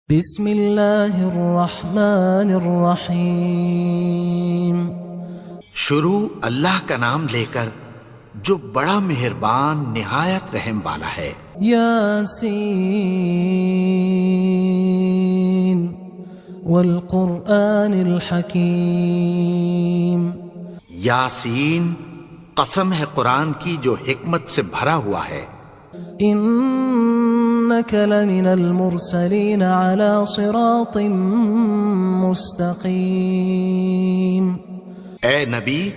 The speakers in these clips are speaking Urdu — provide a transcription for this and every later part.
بسم اللہ الرحمن الرحیم۔ شروع اللہ کا نام لے کر جو بڑا مہربان نہایت رحم والا ہے۔ یاسین والقرآن الحکیم۔ یاسین، قسم ہے قرآن کی جو حکمت سے بھرا ہوا ہے۔ انک لمن المرسلین علی صراط مستقیم۔ اے نبی،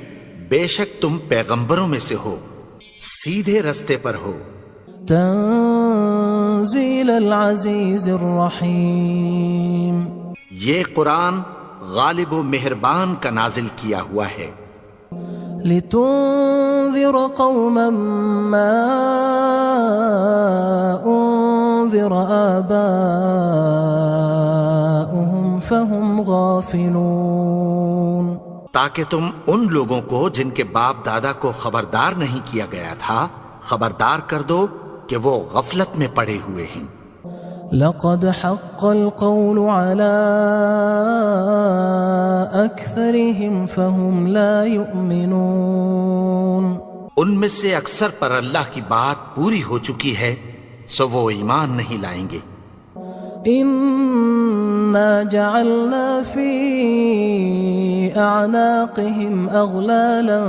بے شک تم پیغمبروں میں سے ہو، سیدھے رستے پر ہو۔ تنزیل العزیز الرحیم۔ یہ قرآن غالب و مہربان کا نازل کیا ہوا ہے۔ لتنذر قوما ما انذر آباؤهم فهم غافلون۔ تاکہ تم ان لوگوں کو جن کے باپ دادا کو خبردار نہیں کیا گیا تھا خبردار کر دو کہ وہ غفلت میں پڑے ہوئے ہیں۔ لقد حق القول على أكثرهم فهم لا يؤمنون۔ ان میں سے اکثر پر اللہ کی بات پوری ہو چکی ہے، سو وہ ایمان نہیں لائیں گے۔ إنا جعلنا في أعناقهم أغلالا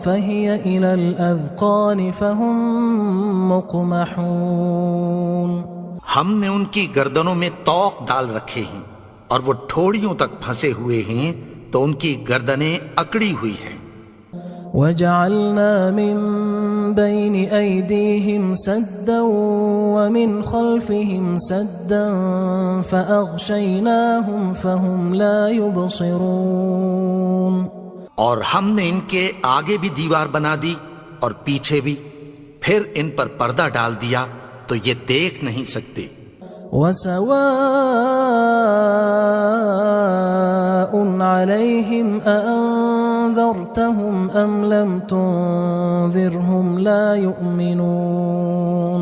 فهي إلى الأذقان فهم مقمحون۔ ہم نے ان کی گردنوں میں طوق ڈال رکھے ہیں اور وہ ٹھوڑیوں تک پھنسے ہوئے ہیں تو ان کی گردنیں اکڑی ہوئی ہیں۔ وجعلنا من بين أيديهم سدا ومن خلفهم سدا فأغشيناهم فهم لا يبصرون۔ اور ہم نے ان کے آگے بھی دیوار بنا دی اور پیچھے بھی، پھر ان پر پردہ ڈال دیا تو یہ دیکھ نہیں سکتے۔ وسواء عليهم أأنذرتهم أم لم تنذرهم لا يؤمنون۔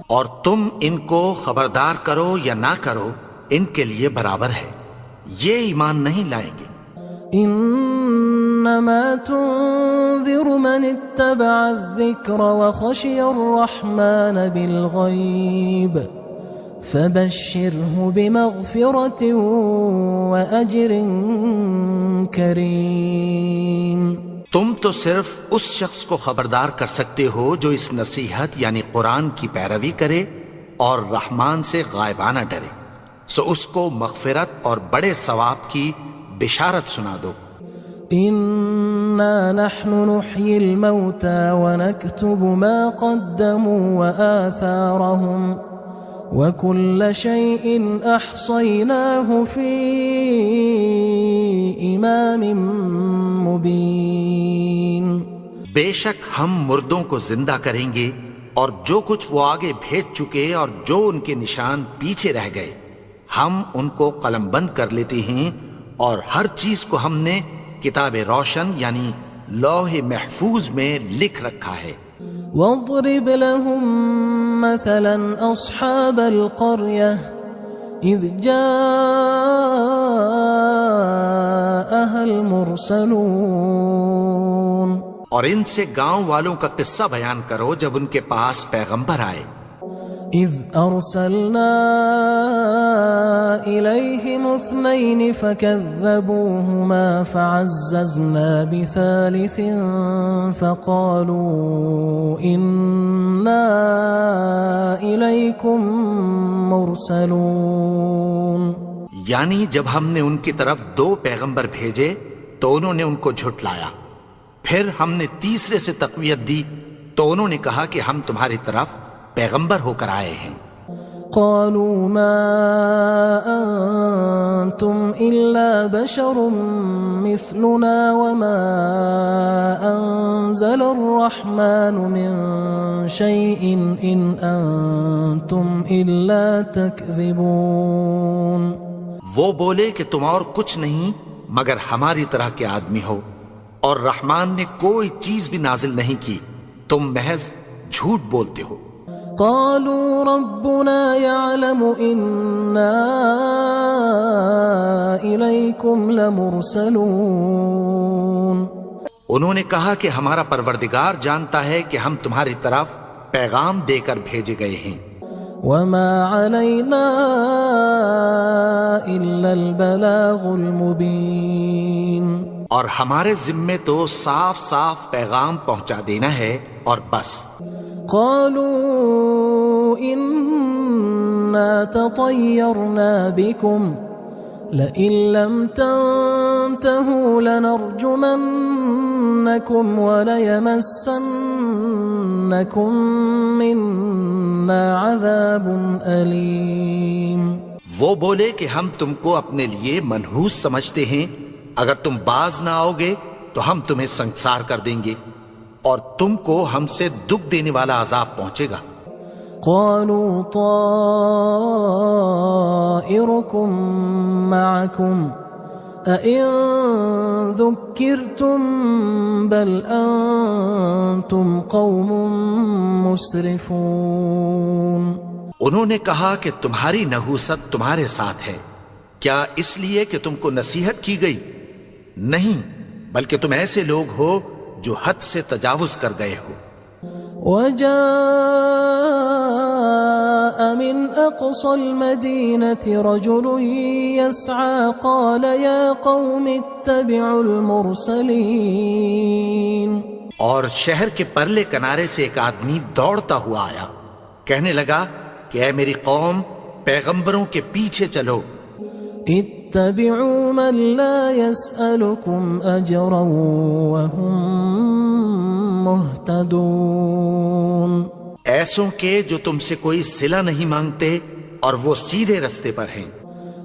اور تم ان کو خبردار کرو یا نہ کرو، ان کے لیے برابر ہے، یہ ایمان نہیں لائیں گے۔ انما تنذر من اتبع الذکر وخشی الرحمن بالغیب فبشره بمغفرة وأجر کریم۔ تم تو صرف اس شخص کو خبردار کر سکتے ہو جو اس نصیحت یعنی قرآن کی پیروی کرے اور رحمان سے غائبانہ ڈرے، سو اس کو مغفرت اور بڑے ثواب کی بشارت سنا دو۔ انا نحن نحيي الموتى ونكتب ما قدموا وآثارهم وكل شيء احصيناه في امام مبين۔ بے شک ہم مردوں کو زندہ کریں گے اور جو کچھ وہ آگے بھیج چکے اور جو ان کے نشان پیچھے رہ گئے ہم ان کو قلم بند کر لیتے ہیں، اور ہر چیز کو ہم نے کتاب روشن یعنی لوح محفوظ میں لکھ رکھا ہے۔ واضرب لهم مثلا اصحاب القرية اذ جاءها المرسلون۔ اور ان سے گاؤں والوں کا قصہ بیان کرو جب ان کے پاس پیغمبر آئے۔ اذ ارسلنا الیہم اثنین فکذبوہما فعززنا بثالث فقالوا انا الیکم مرسلون۔ یعنی جب ہم نے ان کی طرف 2 پیغمبر بھیجے تو انہوں نے ان کو جھٹلایا، پھر ہم نے تیسرے سے تقویت دی تو انہوں نے کہا کہ ہم تمہاری طرف پیغمبر ہو کر آئے ہیں۔ قالوا ما انتم الا بشر مثلنا وما انزل الرحمن من شيء ان انتم الا تكذبون۔ وہ بولے کہ تم اور کچھ نہیں مگر ہماری طرح کے آدمی ہو، اور رحمان نے کوئی چیز بھی نازل نہیں کی، تم محض جھوٹ بولتے ہو۔ قالوا ربنا يعلم إنا إليكم لمرسلون. انہوں نے کہا کہ ہمارا پروردگار جانتا ہے کہ ہم تمہاری طرف پیغام دے کر بھیجے گئے ہیں. وما علينا إلا البلاغ المبين. اور ہمارے ذمے تو صاف صاف پیغام پہنچا دینا ہے اور بس. قالوا إنا تطيرنا بكم لئن لم تنتهوا لنرجمنكم وليمسنكم منا عذاب أليم. وہ بولے کہ ہم تم کو اپنے لیے منحوس سمجھتے ہیں، اگر تم باز نہ آؤ گے تو ہم تمہیں سنگسار کر دیں گے اور تم کو ہم سے دکھ دینے والا عذاب پہنچے گا. قالوا طائركم معكم أئن ذكرتم بل أنتم قوم مسرفون. انہوں نے کہا کہ تمہاری نحوست تمہارے ساتھ ہے، کیا اس لیے کہ تم کو نصیحت کی گئی؟ نہیں، بلکہ تم ایسے لوگ ہو جو حد سے تجاوز کر گئے ہو. وجاء من أقصى المدينة رجل يسعى قال يا قوم اتبعوا المرسلين. اور شہر کے پرلے کنارے سے ایک آدمی دوڑتا ہوا آیا، کہنے لگا کہ اے میری قوم، پیغمبروں کے پیچھے چلو. اتبعوا من لا يسألكم أجرا وهم مهتدون. ایسوں کے جو تم سے کوئی صلہ نہیں مانگتے اور وہ سیدھے رستے پر ہیں.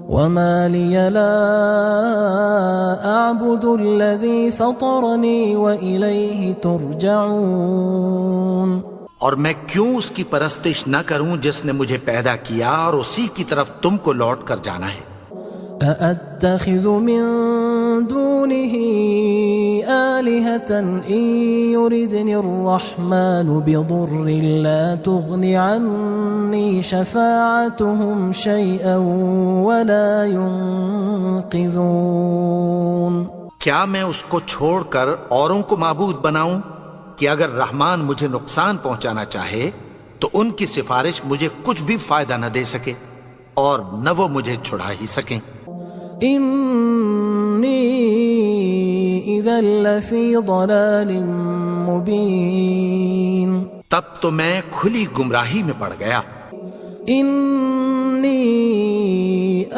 وما لي لا أعبد الذي فطرني وإليه ترجعون. اور میں کیوں اس کی پرستش نہ کروں جس نے مجھے پیدا کیا اور اسی کی طرف تم کو لوٹ کر جانا ہے. أأتخذ من دونه آلهة إن يردني الرحمن بضر لا تغن عني شفاعتهم شيئا ولا ينقذون. کیا میں اس کو چھوڑ کر اوروں کو معبود بناؤں کہ اگر رحمان مجھے نقصان پہنچانا چاہے تو ان کی سفارش مجھے کچھ بھی فائدہ نہ دے سکے اور نہ وہ مجھے چھڑا ہی سکیں. إني إذا لفي ضلال مبين. تب تو میں کھلی گمراہی میں پڑ گیا. إني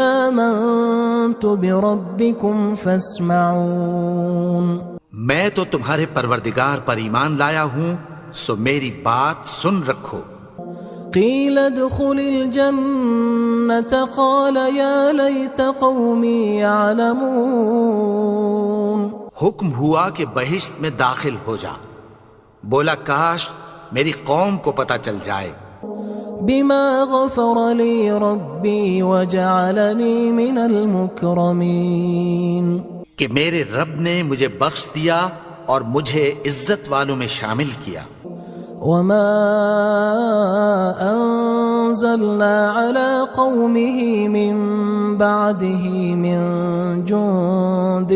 آمنت بربكم فاسمعون. میں تو تمہارے پروردگار پر ایمان لایا ہوں، سو میری بات سن رکھو. قيل ادخل الجنة قال يا ليت قومي يعلمون. حکم ہوا کہ بہشت میں داخل ہو جا. بولا کاش میری قوم کو پتہ چل جائے. بما غفر لي ربي وجعلني من المكرمين. کہ میرے رب نے مجھے بخش دیا اور مجھے عزت والوں میں شامل کیا. وما أنزلنا على قومه من بعده من جند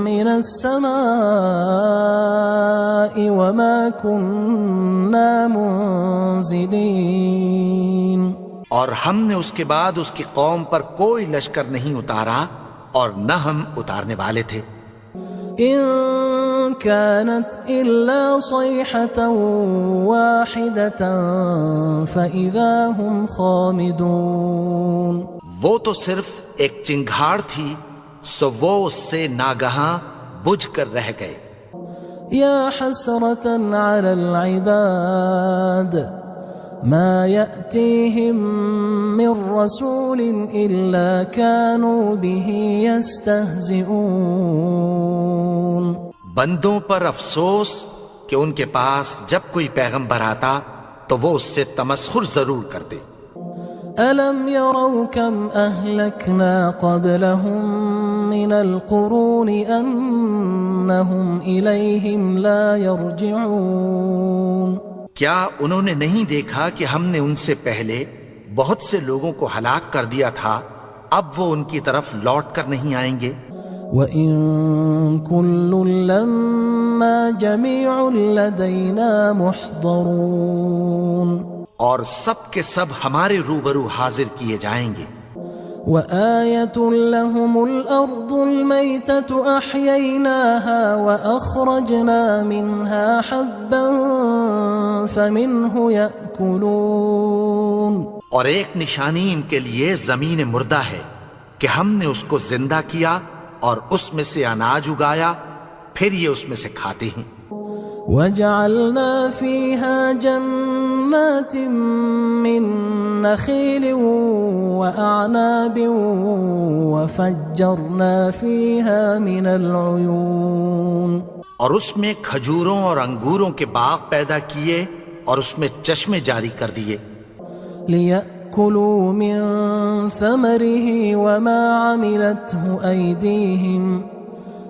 من السماء وما كنا منزلين. اور ہم نے اس کے بعد اس کی قوم پر کوئی لشکر نہیں اتارا اور نہ ہم اتارنے والے تھے. إن كانت إلا صيحة واحدة فإذا هم خامدون. وہ تو صرف ایک چنگھاڑ تھی، سو وہ اس سے ناگہاں بجھ کر رہ گئے. يا حسرة على العباد ما يأتيهم من رسول إلا كانوا به يستهزئون. بندوں پر افسوس کہ ان کے پاس جب کوئی پیغمبر آتا تو وہ اس سے تمسخر ضرور کرتے. ألم يروا كم أهلكنا قبلهم من القرون أنهم إليهم لا يرجعون. کیا انہوں نے نہیں دیکھا کہ ہم نے ان سے پہلے بہت سے لوگوں کو ہلاک کر دیا تھا، اب وہ ان کی طرف لوٹ کر نہیں آئیں گے؟ وَإِن كُلٌّ لَمَّا جَمِيعٌ لَدَيْنَا مُحْضَرُونَ، اور سب کے سب ہمارے روبرو حاضر کیے جائیں گے۔ وَآيَةٌ لَهُمُ الْأَرْضُ الْمَيْتَةُ أَحْيَيْنَاهَا وَأَخْرَجْنَا مِنْهَا حَبًّا فَمِنْهُ يَأْكُلُونَ، اور ایک نشانی ان کے لیے زمین مردہ ہے کہ ہم نے اس کو زندہ کیا اور اس میں سے اناج اگایا، پھر یہ اس میں سے کھاتے ہیں۔ وَجَعَلْنَا فِيهَا جَنَّاتٍ مِّن نَخِيلٍ وَأَعْنَابٍ وَفَجَّرْنَا فِيهَا مِنَ الْعُيُونِ، اور اس میں کھجوروں اور انگوروں کے باغ پیدا کیے اور اس میں چشمے جاری کر دیے، لِيَأْكُلُوا مِن ثَمَرِهِ وَمَا عَمِلَتْهُ أَيْدِيهِمْ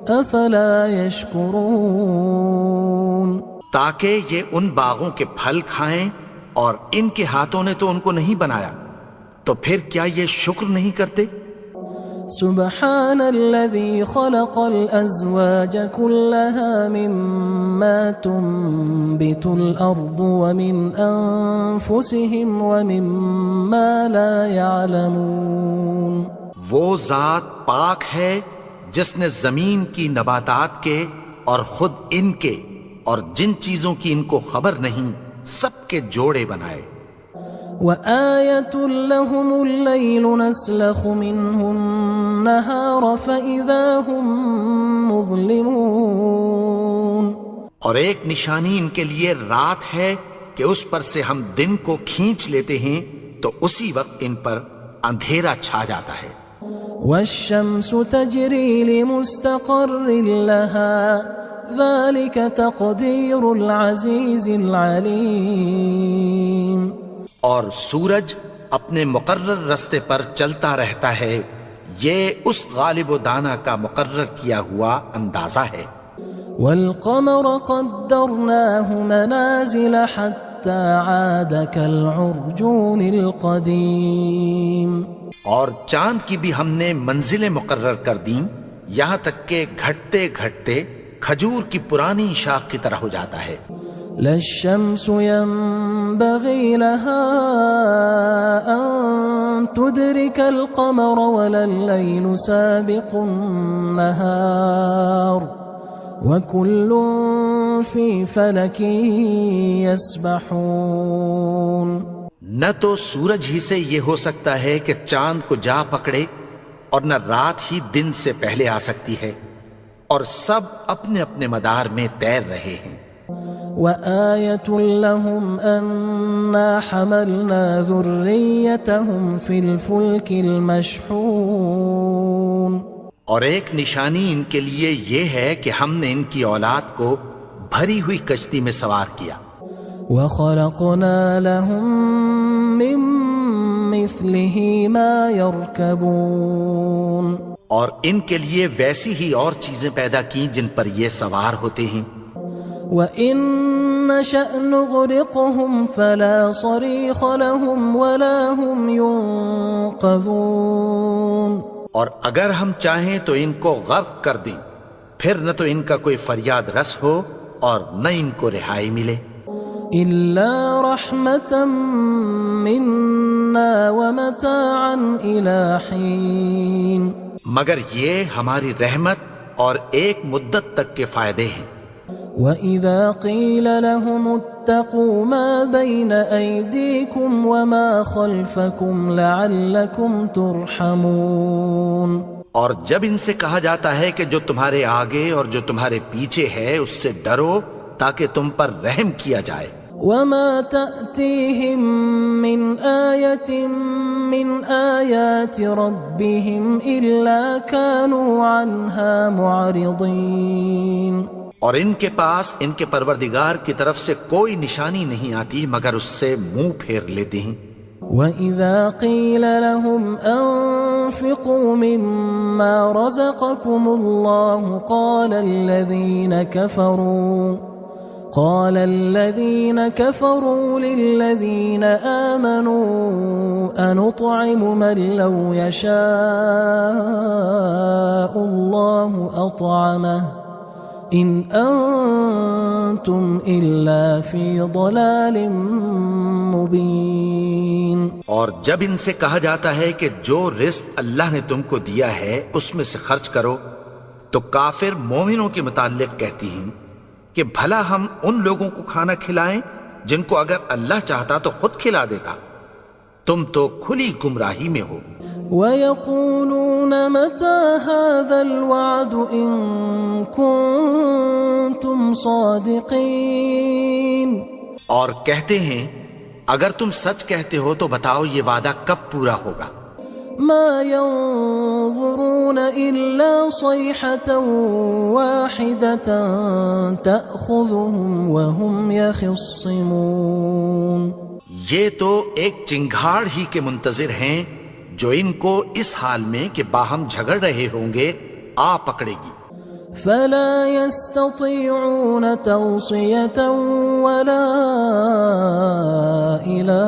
أَفَلَا يَشْكُرُونَ، تاکہ یہ ان باغوں کے پھل کھائیں، اور ان کے ہاتھوں نے تو ان کو نہیں بنایا، تو پھر کیا یہ شکر نہیں کرتے؟ سبحان الذي خلق الأزواج كلها مما تنبت الأرض ومن أنفسهم ومما لا يعلمون، وہ ذات پاک ہے جس نے زمین کی نباتات کے اور خود ان کے اور جن چیزوں کی ان کو خبر نہیں سب کے جوڑے بنائے۔ وَآيَةٌ لَهُمُ اللَّيْلُ نَسْلَخُ مِنْهُ النَّهَارَ فَإِذَا هُمْ مُظْلِمُونَ، اور ایک نشانی ان کے لیے رات ہے کہ اس پر سے ہم دن کو کھینچ لیتے ہیں تو اسی وقت ان پر اندھیرا چھا جاتا ہے۔ وَالشَّمْسُ تَجْرِي لِمُسْتَقَرٍّ لَهَا ذَلِكَ تَقْدِيرُ الْعَزِيزِ الْعَلِيمِ، اور سورج اپنے مقرر رستے پر چلتا رہتا ہے، یہ اس غالب و دانا کا مقرر کیا ہوا اندازہ ہے۔ وَالْقَمَرَ قَدَّرْنَاهُ مَنَازِلَ حَتَّى عَادَ كَالْعُرْجُونِ الْقَدِيمِ، اور چاند کی بھی ہم نے منزلیں مقرر کر دیں، یہاں تک کہ گھٹتے گھٹتے کھجور کی پرانی شاخ کی طرح ہو جاتا ہے۔ لا الشمس ينبغي لها أن تدرك القمر ولا الليل سابق النهار وكل في فلك يسبحون، نہ تو سورج ہی سے یہ ہو سکتا ہے کہ چاند کو جا پکڑے، اور نہ رات ہی دن سے پہلے آ سکتی ہے، اور سب اپنے اپنے مدار میں تیر رہے ہیں۔ وَآيَةٌ لَهُمْ أَنَّا حَمَلْنَا ذُرِّيَّتَهُمْ فِي الْفُلْكِ الْمَشْحُونِ، اور ایک نشانی ان کے لیے یہ ہے کہ ہم نے ان کی اولاد کو بھری ہوئی کشتی میں سوار کیا۔ وَخَلَقْنَا لَهُم مِّن مِّثْلِهِ مَا يَرْكَبُونَ، اور ان کے لیے ویسی ہی اور چیزیں پیدا کی جن پر یہ سوار ہوتے ہیں۔ وَإِن نَّشَأْ نُغْرِقْهُمْ فَلَا صَرِيخَ لَهُمْ وَلَا هُمْ يُنقَذُونَ، اور اگر ہم چاہیں تو ان کو غرق کر دیں، پھر نہ تو ان کا کوئی فریاد رس ہو اور نہ ان کو رہائی ملے۔ إِلَّا رَحْمَةً مِّنَّا وَمَتَاعًا إِلَى حِينٍ، مگر یہ ہماری رحمت اور ایک مدت تک کے فائدے ہیں۔ وَإِذَا قِيلَ لَهُمُ اتَّقُوا مَا بَيْنَ أَيْدِيكُمْ وَمَا خَلْفَكُمْ لَعَلَّكُمْ تُرْحَمُونَ، اور جب ان سے کہا جاتا ہے کہ جو تمہارے آگے اور جو تمہارے پیچھے ہے اس سے ڈرو تاکہ تم پر رحم کیا جائے۔ وَمَا تَأْتِيهِم مِّنْ آيَةٍ مِّنْ آيَاتِ رَبِّهِمْ إِلَّا كَانُوا عَنْهَا مُعْرِضِينَ، اور ان کے پاس ان کے پروردگار کی طرف سے کوئی نشانی نہیں آتی مگر اس سے منہ پھیر لیتے ہیں۔ وَإِذَا قِيلَ لَهُمْ أَنفِقُوا مِمَّا رَزَقَكُمُ اللَّهُ قال الذين كفروا للذين آمنوا أنطعم من لو يشاء الله أطعمه إن أنتم إلا في ضلال مبين. اور جب ان سے کہا جاتا ہے کہ جو رزق اللہ نے تم کو دیا ہے اس میں سے خرچ کرو، تو کافر مومنوں کے متعلق کہتی ہیں کہ بھلا ہم ان لوگوں کو کھانا کھلائیں جن کو اگر اللہ چاہتا تو خود کھلا دیتا. تم تو کھلی گمراہی میں ہو. وَيَقُولُونَ مَتَى هَذَا الْوَعْدُ إِن كُنتُمْ صَادِقِينَ. اور کہتے ہیں اگر تم سچ کہتے ہو تو بتاؤ یہ وعدہ کب پورا ہوگا. ما ينظرون إلا صيحة واحدة تأخذهم وهم يخصمون. یہ تو ایک چنگھاڑ ہی کے منتظر ہیں جو ان کو اس حال میں کہ باہم جھگڑ رہے ہوں گے آ پکڑے گی. فلا يستطيعون توصية ولا إلى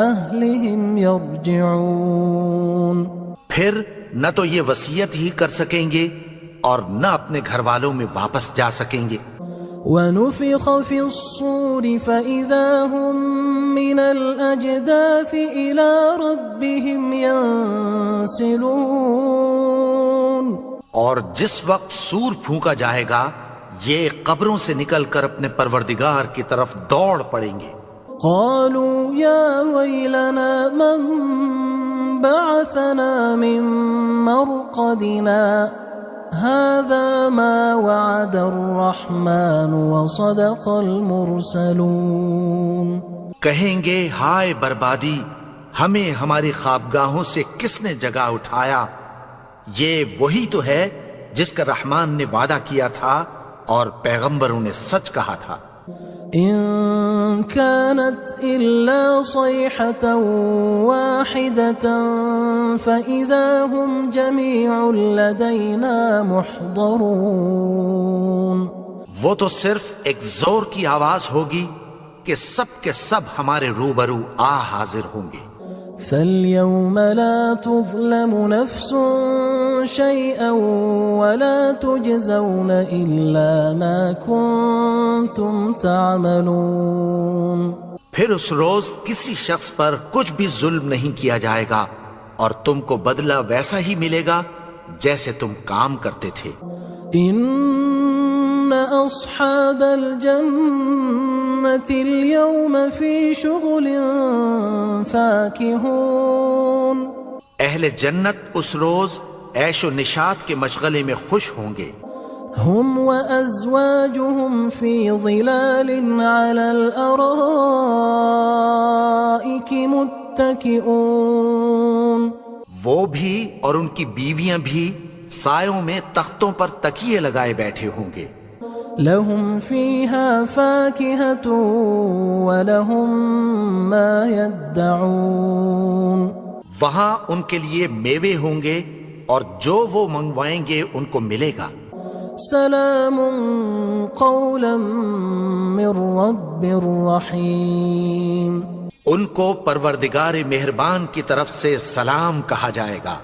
أهلهم يرجعون. پھر نہ تو یہ وصیت ہی کر سکیں گے اور نہ اپنے گھر والوں میں واپس جا سکیں گے. وَنُفِخَ فِي الصُّورِ فَإِذَا هُم مِّنَ الْأَجْدَاثِ إِلَى رَبِّهِمْ يَنسِلُونَ. اور جس وقت سور پھونکا جائے گا یہ قبروں سے نکل کر اپنے پروردگار کی طرف دوڑ پڑیں گے. قالوا يا ويلنا من بعثنا من مرقدنا هذا ما وعد الرحمن وصدق المرسلون. کہیں گے ہائے بربادی، ہمیں ہماری خوابگاہوں سے کس نے جگا اٹھایا. یہ وہی تو ہے جس کا رحمان نے وعدہ کیا تھا اور پیغمبروں نے سچ کہا تھا. إن كانت إلا صيحة واحدة فإذا هم جميع لدينا محضرون. وہ تو صرف ایک زور کی آواز ہوگی کہ سب کے سب ہمارے روبرو آ حاضر ہوں گے. فاليوم لا تظلم نفس شيئا ولا تجزون إلا ما كنتم تعملون. پھر اس روز کسی شخص پر کچھ بھی ظلم نہیں کیا جائے گا اور تم کو بدلہ ویسا ہی ملے گا جیسے تم کام کرتے تھے. إن أصحاب الجنة اليوم في شغل فاكهون. اہل جنت اس روز عیش و نشاط کے مشغلے میں خوش ہوں گے. هم وأزواجهم في ظلال على الأرائك متكئون. وہ بھی اور ان کی بیویاں بھی سایوں میں تختوں پر تکیے لگائے بیٹھے ہوں گے. لهم فيها فاكهة ولهم ما يدعون. وہاں ان کے لیے میوے ہوں گے اور جو وہ منگوائیں گے ان کو ملے گا. سلام قولا من رب رحیم. ان کو پروردگار مہربان کی طرف سے سلام کہا جائے گا.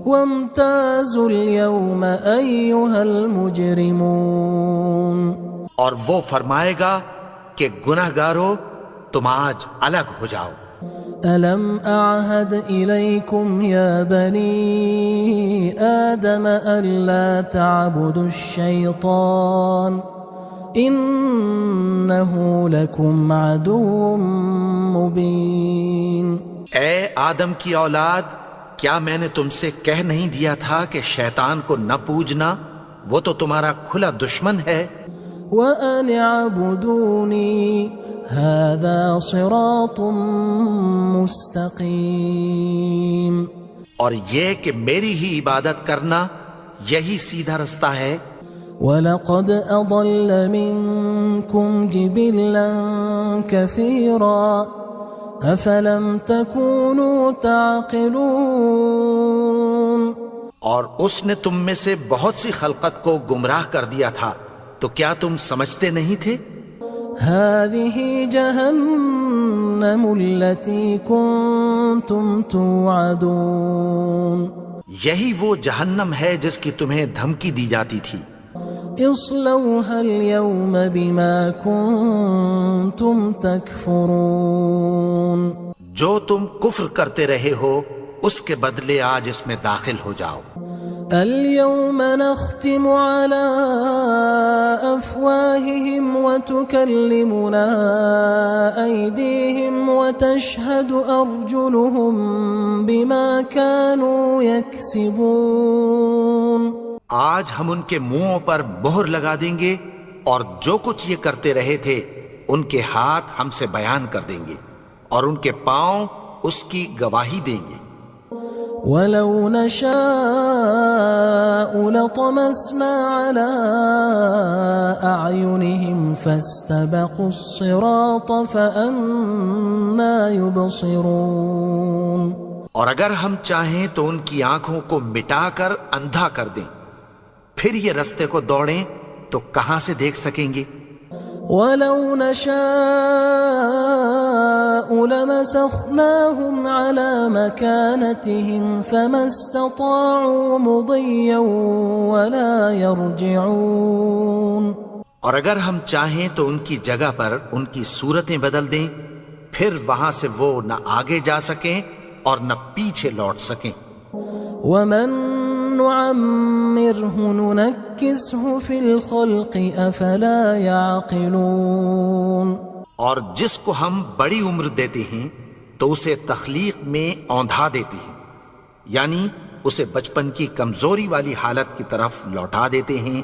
وامتازوا اليوم أيها المجرمون. اور وہ فرمائے گا کہ گناہگارو تم آج الگ ہو جاؤ. ألم أعهد إليكم يا بني آدم ألا تعبدوا الشيطان إنه لكم عدو مبين. اے آدم کی اولاد، کیا میں نے تم سے کہہ نہیں دیا تھا کہ شیطان کو نہ پوجنا، وہ تو تمہارا کھلا دشمن ہے. وَأَنِ اعْبُدُونِي هَذَا صِرَاطٌ مُسْتَقِيمٌ. اور یہ کہ میری ہی عبادت کرنا یہی سیدھا رستہ ہے. وَلَقَدْ أَضَلَّ مِنْكُمْ جِبِلًّا كَثِيرًا أَفَلَمْ تَكُونُوا تَعْقِلُونَ. اور اس نے تم میں سے بہت سی خلقت کو گمراہ کر دیا تھا، تو کیا تم سمجھتے نہیں تھے؟ هذه جهنم التي كنتم توعدون یہی وہ جہنم ہے جس کی تمہیں دھمکی دی جاتی تھی. اصلوها اليوم بما كنتم تكفرون جو تم کفر کرتے رہے ہو اس کے بدلے آج اس میں داخل ہو جاؤ. اليوم نختم على أفواههم وتكلمنا أيديهم وتشهد أرجلهم بما كانوا يكسبون. آج ہم ان کے منہوں پر مہر لگا دیں گے اور جو کچھ یہ کرتے رہے تھے ان کے ہاتھ ہم سے بیان کر دیں گے اور ان کے پاؤں اس کی گواہی دیں گے. وَلَوْ نَشَاءُ لَطَمَسْنَا عَلَىٰ أَعْيُنِهِمْ فَاسْتَبَقُوا الصِّرَاطَ فَأَنَّىٰ يُبْصِرُونَ. اور اگر ہم چاہیں تو ان کی آنکھوں کو مٹا کر اندھا کر دیں، پھر یہ رستے کو دوڑیں تو کہاں سے دیکھ سکیں گے؟ وَلَوْ نَشَاءُ لَمَسَخْنَاهُمْ عَلَىٰ مَكَانَتِهِمْ فَمَا اسْتَطَاعُوا مُضِيًّا وَلَا يَرْجِعُونَ. اور اگر ہم چاہیں تو ان کی جگہ پر ان کی صورتیں بدل دیں، پھر وہاں سے وہ نہ آگے جا سکیں اور نہ پیچھے لوٹ سکیں. وَمَن نُعَمِّرْهُ نُنَكِّسْهُ فِي الْخَلْقِ أَفَلَا يَعْقِلُونَ. اور جس کو ہم بڑی عمر دیتے ہیں تو اسے تخلیق میں اوندھا دیتے ہیں، یعنی اسے بچپن کی کمزوری والی حالت کی طرف لوٹا دیتے ہیں.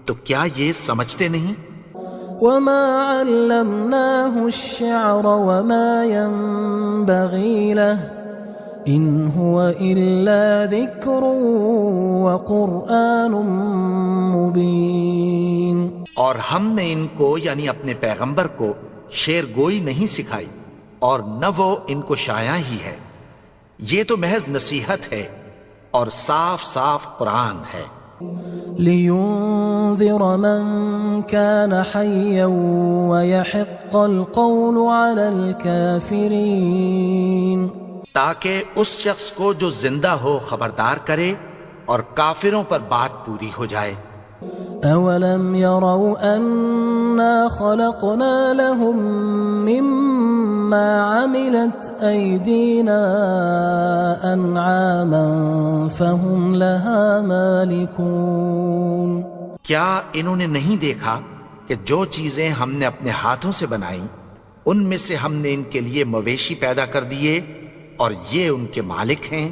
تو کیا یہ سمجھتے نہیں؟ وَمَا عَلَّمْنَاهُ الشِّعْرَ وَمَا يَنبَغِي لَهُ إِنْ هُوَ إِلَّا ذِكْرٌ وَقُرْآنٌ مُبِينٌ. اور ہم نے ان کو یعنی اپنے پیغمبر کو شعر گوئی نہیں سکھائی اور نہ وہ ان کو شایع ہی ہے، یہ تو محض نصیحت ہے اور صاف صاف قرآن ہے. لِيُنذِرَ مَن كَانَ حَيًّا وَيَحِقَّ الْقَوْلُ عَلَى الْكَافِرِينَ. تاکہ اس شخص کو جو زندہ ہو خبردار کرے اور کافروں پر بات پوری ہو جائے. أَوَلَمْ يَرَوْا أَنَّا خَلَقْنَا لَهُم مِّمَّا عَمِلَتْ أَيْدِينَا أَنْعَامًا فَهُمْ لَهَا مَالِكُونَ. کیا انہوں نے نہیں دیکھا کہ جو چیزیں ہم نے اپنے ہاتھوں سے بنائیں ان میں سے ہم نے ان کے لیے مویشی پیدا کر دیے اور یہ ان کے مالک ہیں.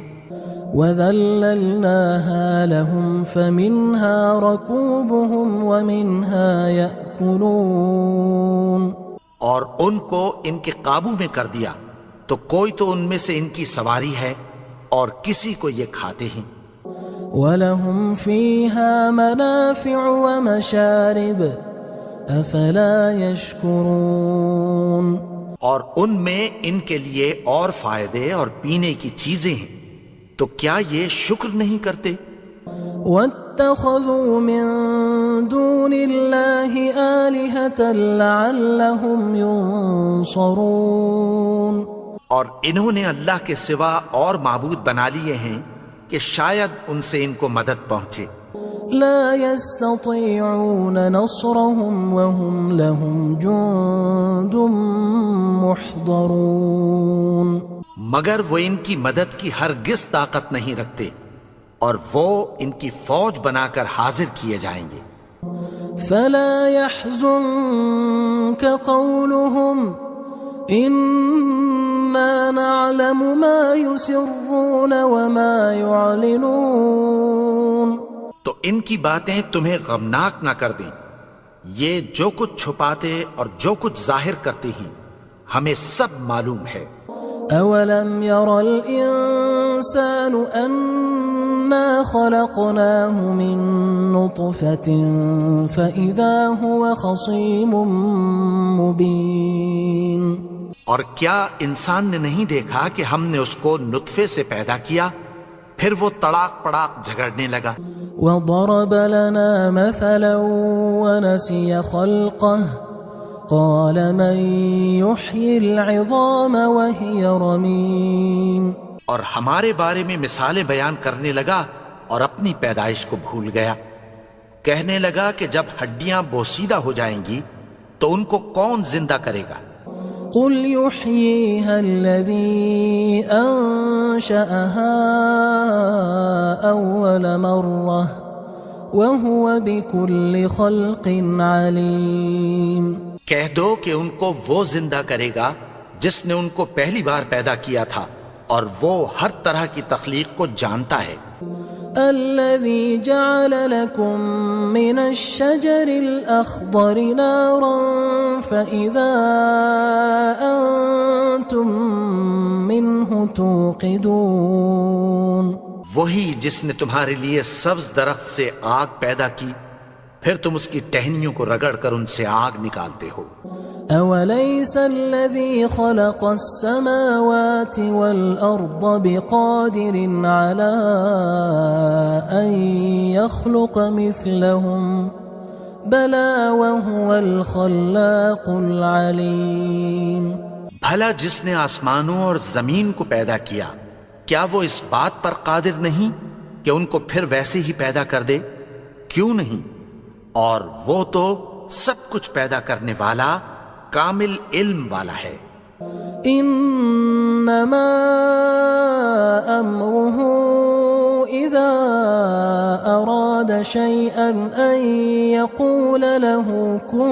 وَذَلَّلْنَاهَا لَهُمْ فَمِنْهَا رَكُوبُهُمْ وَمِنْهَا يَأْكُلُونَ. اور ان کو ان کے قابو میں کر دیا تو کوئی تو ان میں سے ان کی سواری ہے اور کسی کو یہ کھاتے ہیں. وَلَهُمْ فِيهَا مَنَافِعُ وَمَشَارِبُ أَفَلَا يَشْكُرُونَ. اور ان میں ان کے لیے اور فائدے اور پینے کی چیزیں ہیں، تو کیا یہ شکر نہیں کرتے؟ وَاتَّخَذُوا مِن دُونِ اللَّهِ آلِهَةً لَعَلَّهُمْ يُنصَرُونَ. اور انہوں نے اللہ کے سوا اور معبود بنا لیے ہیں کہ شاید ان سے ان کو مدد پہنچے. لا يستطيعون نصرهم وهم لهم جند محضرون. مگر وہ ان کی مدد کی ہرگز طاقت نہیں رکھتے اور وہ ان کی فوج بنا کر حاضر کیے جائیں گے. فلا يحزنك قولهم إنا نعلم ما يسرون وما يعلنون. تو ان کی باتیں تمہیں غمناک نہ کر دیں، یہ جو کچھ چھپاتے اور جو کچھ ظاہر کرتے ہیں ہمیں سب معلوم ہے. أَوَلَمْ يَرَ الْإِنسَانُ أَنَّا خَلَقْنَاهُ مِن نُّطْفَةٍ فَإِذَا هُوَ خَصِيمٌ مُّبِينٌ. اور کیا انسان نے نہیں دیکھا کہ ہم نے اس کو نطفے سے پیدا کیا، پھر وہ تڑاک پڑاک جھگڑنے لگا. وضرب لنا مثلا ونسي خلقه قال من يحيي العظام وهي رميم اور ہمارے بارے میں مثالیں بیان کرنے لگا اور اپنی پیدائش کو بھول گیا. کہنے لگا کہ جب ہڈیاں بوسیدہ ہو جائیں گی تو ان کو کون زندہ کرے گا؟ قل يحييها الذي أنشأها أول مرة وهو بكل خلق عليم. کہہ دو کہ ان کو وہ زندہ کرے گا جس نے ان کو پہلی بار پیدا کیا تھا اور وہ ہر طرح کی تخلیق کو جانتا ہے. الذي جعل لكم من الشجر الأخضر نارا فإذا أنتم منه توقدون. وہی جس نے تمہارے لیے سبز درخت سے آگ پیدا کی پھر تم اس کی ٹہنیوں کو رگڑ کر ان سے آگ نکالتے ہو. أوليس الذي خلق السماوات والأرض بقادر على أن يخلق مثلهم بلى وهو الخلاق العليم. بھلا جس نے آسمانوں اور زمین کو پیدا کیا کیا وہ اس بات پر قادر نہیں کہ ان کو پھر ویسے ہی پیدا کر دے؟ کیوں نہیں؟ اور وہ تو سب کچھ پیدا کرنے والا کامل علم والا ہے. انما امره اذا اراد شيئا ان يقول له كن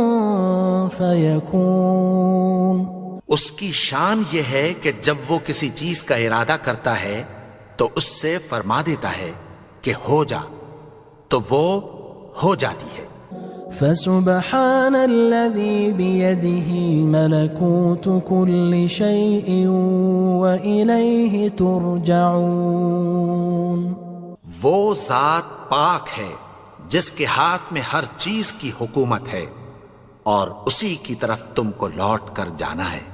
فيكون. اس کی شان یہ ہے کہ جب وہ کسی چیز کا ارادہ کرتا ہے تو اس سے فرما دیتا ہے کہ ہو جا تو وہ ہو جاتی ہے. فسبحان الذي بيده ملكوت كل شيء وإليه ترجعون. وہ ذات پاک ہے جس کے ہاتھ میں ہر چیز کی حکومت ہے اور اسی کی طرف تم کو لوٹ کر جانا ہے.